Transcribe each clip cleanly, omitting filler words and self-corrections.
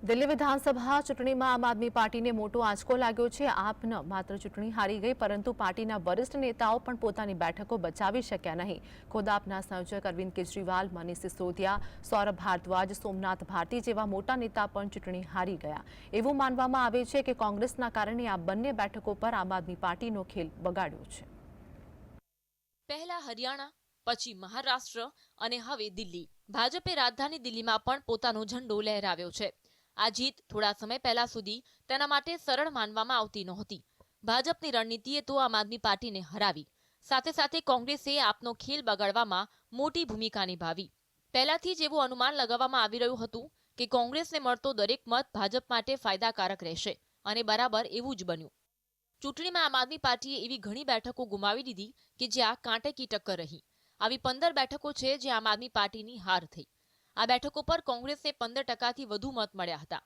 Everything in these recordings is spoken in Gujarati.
દિલ્હી વિધાનસભા ચૂંટણીમાં આમ આદમી પાર્ટીને મોટો આંચકો લાગ્યો છે। આપ ન માત્ર ચૂંટણી હારી ગઈ, પરંતુ પાર્ટીના વરિષ્ઠ નેતાઓ પણ પોતાની બેઠકો બચાવી શક્યા નહીં। ખુદ આપના સંયોજક અરવિંદ કેજરીવાલ, મનીષ સિસોદિયા, સૌરભ ભારદ્વાજ, સોમનાથ ભારતી જેવા મોટા નેતા પણ ચૂંટણી હારી ગયા। એવું માનવામાં આવે છે કે કોંગ્રેસના કારણે આ બંને બેઠકો પર આમ આદમી પાર્ટીનો ખેલ બગાડ્યો છે। પહેલા હરિયાણા, પછી મહારાષ્ટ્ર અને હવે દિલ્હી। ભાજપે રાજધાની દિલ્હીમાં પણ પોતાનો ઝંડો લહેરાવ્યો છે। આ જીત થોડા સમય પહેલા સુધી તેના માટે સરળ માનવામાં આવતી નહોતી। ભાજપની રણનીતિએ તો આમ આદમી પાર્ટીને હરાવી, સાથે સાથે કોંગ્રેસે આપનો ખેલ બગાડવામાં મોટી ભૂમિકા નિભાવી। પહેલાથી જ એવું અનુમાન લગાવવામાં આવી રહ્યું હતું કે કોંગ્રેસને મળતો દરેક મત ભાજપ માટે ફાયદાકારક રહેશે, અને બરાબર એવું જ બન્યું। ચૂંટણીમાં આમ આદમી પાર્ટીએ એવી ઘણી બેઠકો ગુમાવી દીધી કે જ્યાં કાંટે કી ટક્કર રહી। આવી 15 બેઠકો છે જ્યાં આમ આદમી પાર્ટીની હાર થઈ। આ બેઠકો પર કોંગ્રેસને 15% વધુ મત મળ્યા હતા।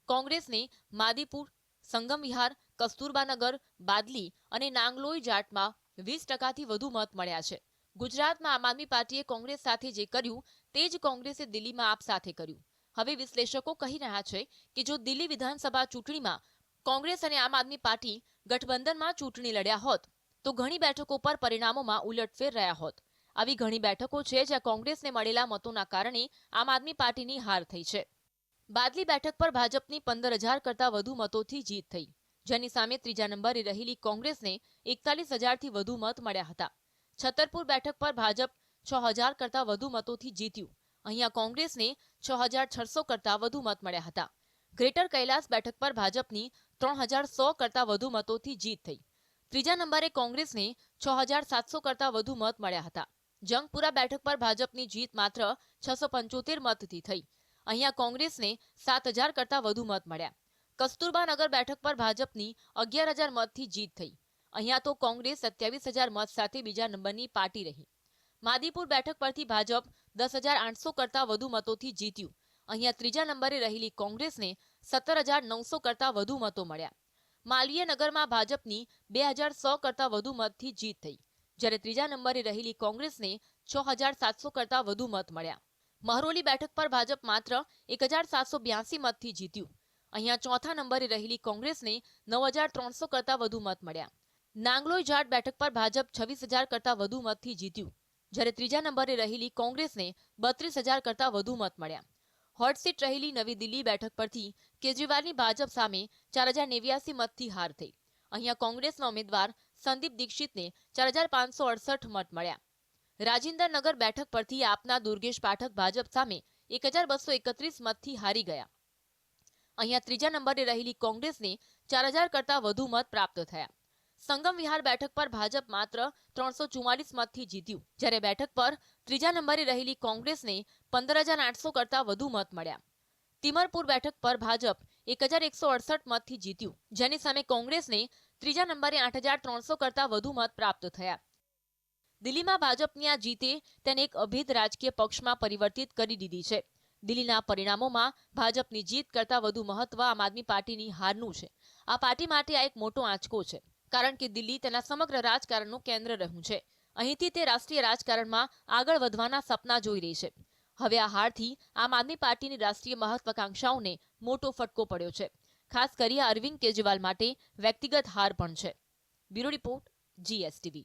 કોંગ્રેસને માદીપુર, સંગમ વિહાર, કસ્તુરબાનગર, બાદલી અને નાંગલોઈ જાટમાં 20%થી વધુ મત મળ્યા છે। ગુજરાતમાં આમ આદમી પાર્ટીએ કોંગ્રેસ સાથે જે કર્યું તે જ કોંગ્રેસે દિલ્હીમાં આપ સાથે કર્યું। હવે વિશ્લેષકો કહી રહ્યા છે કે જો દિલ્હી વિધાનસભા ચૂંટણીમાં કોંગ્રેસ અને આમ આદમી પાર્ટી ગઠબંધનમાં ચૂંટણી લડ્યા હોત તો ઘણી બેઠકો પર પરિણામોમાં ઉલટફેર રહ્યા હોત। આવી ઘણી બેઠકો છે જ્યાં કોંગ્રેસને મળેલા મતોના કારણે આમ આદમી પાર્ટીની હાર થઈ છે। બાદલી બેઠક પર ભાજપની 15,000 કરતાં વધુ મતોથી જીત થઈ, જેની સામે ત્રીજા નંબરે રહેલી કોંગ્રેસને 41,000થી વધુ મત મળ્યા હતા। છતરપુર બેઠક પર ભાજપ 6,000 કરતાં વધુ મતોથી જીત્યું। અહીંયા કોંગ્રેસને 6,600 કરતાં વધુ મત મળ્યા હતા। ગ્રેટર કૈલાસ બેઠક પર ભાજપની 3,100 કરતાં વધુ મતોથી જીત થઈ। ત્રીજા નંબરે કોંગ્રેસને 6,700 કરતાં વધુ મત મળ્યા હતા। જંગપુરા બેઠક પર ભાજપની જીત માત્ર 675 મતથી થઈ। અહીંયા કોંગ્રેસને 7,000 કરતાં વધુ મત મળ્યા। કસ્તુરબાનગર બેઠક પર ભાજપની 11,000 મતથી જીત થઈ। અહીંયા તો કોંગ્રેસ 27,000 મત સાથે બીજા નંબરની પાર્ટી રહી। માદીપુર બેઠક પરથી ભાજપ 10,800 કરતાં વધુ મતોથી જીત્યું। અહીંયા ત્રીજા નંબરે રહેલી કોંગ્રેસને 17,900 કરતાં વધુ મતો મળ્યા। માલવીય નગરમાં ભાજપની 2,100 કરતાં વધુ મતથી જીત થઈ, જ્યારે ત્રીજા નંબરે રહેલી કોંગ્રેસને 6,700 કરતાં વધુ મત મળ્યા। મહરોલી બેઠક પર ભાજપ માત્ર 1,782 મતથી જીત્યું। અહીંયા ચોથા નંબરે રહેલી કોંગ્રેસને 9,300 કરતાં વધુ મત મળ્યા। નાંગલોઈ જાટ બેઠક પર ભાજપ 26,000 કરતાં વધુ મતથી જીત્યું, જ્યારે ત્રીજા નંબરે રહેલી કોંગ્રેસને 32,000 કરતાં વધુ મત મળ્યા। હોટ સીટ રહેલી નવી દિલ્હી બેઠક પરથી કેજરીવાલની ભાજપ સામે 4,089 મતથી હાર થઈ। અહીંયા કોંગ્રેસના ઉમેદવાર સંદીપ દીક્ષિતને 4,568 મત મળ્યા। રાજિંદરનગર બેઠક પરથી આપના દુર્ગેશ પાઠક ભાજપ સામે 1,231 મતથી હારી ગયા। અહીંયા ત્રીજા નંબરે રહેલી કોંગ્રેસને 4,000 કરતાં વધુ મત પ્રાપ્ત થયા। સંગમ વિહાર બેઠક પર ભાજપ માત્ર 344 મતથી જીત્યું, જ્યારે બેઠક પર ત્રીજા નંબરે રહેલી કોંગ્રેસને 15,800 કરતાં વધુ મત મળ્યા। તિમરપુર બેઠક પર ભાજપ 1,168 મતથી જીત્યું, જેની સામે કોંગ્રેસને ત્રીજા નંબરે 8,300 કરતાં વધુ મત પ્રાપ્ત થયા। દિલ્હીમાં ભાજપની આ જીતે તેને એક અભેદ રાજકીય પક્ષમાં પરિવર્તિત કરી દીધી છે। દિલ્હીના પરિણામોમાં ભાજપની જીત કરતાં વધુ મહત્વ આમ આદમી પાર્ટીની હારનું છે। આ પાર્ટી માટે આ એક મોટો આંચકો છે, કારણ કે દિલ્હી તેના સમગ્ર રાજકારણનું કેન્દ્ર રહ્યું છે। અહીંથી તે રાષ્ટ્રીય રાજકારણમાં આગળ વધવાના સપના જોઈ રહી છે। હવે આ હારથી આમ આદમી પાર્ટીની રાષ્ટ્રીય મહત્વાકાંક્ષાઓને મોટો ફટકો પડ્યો છે। ખાસ કરી અરવિંદ કેજરીવાલ માટે વ્યક્તિગત હાર પણ છે। Bureau report, GSTV।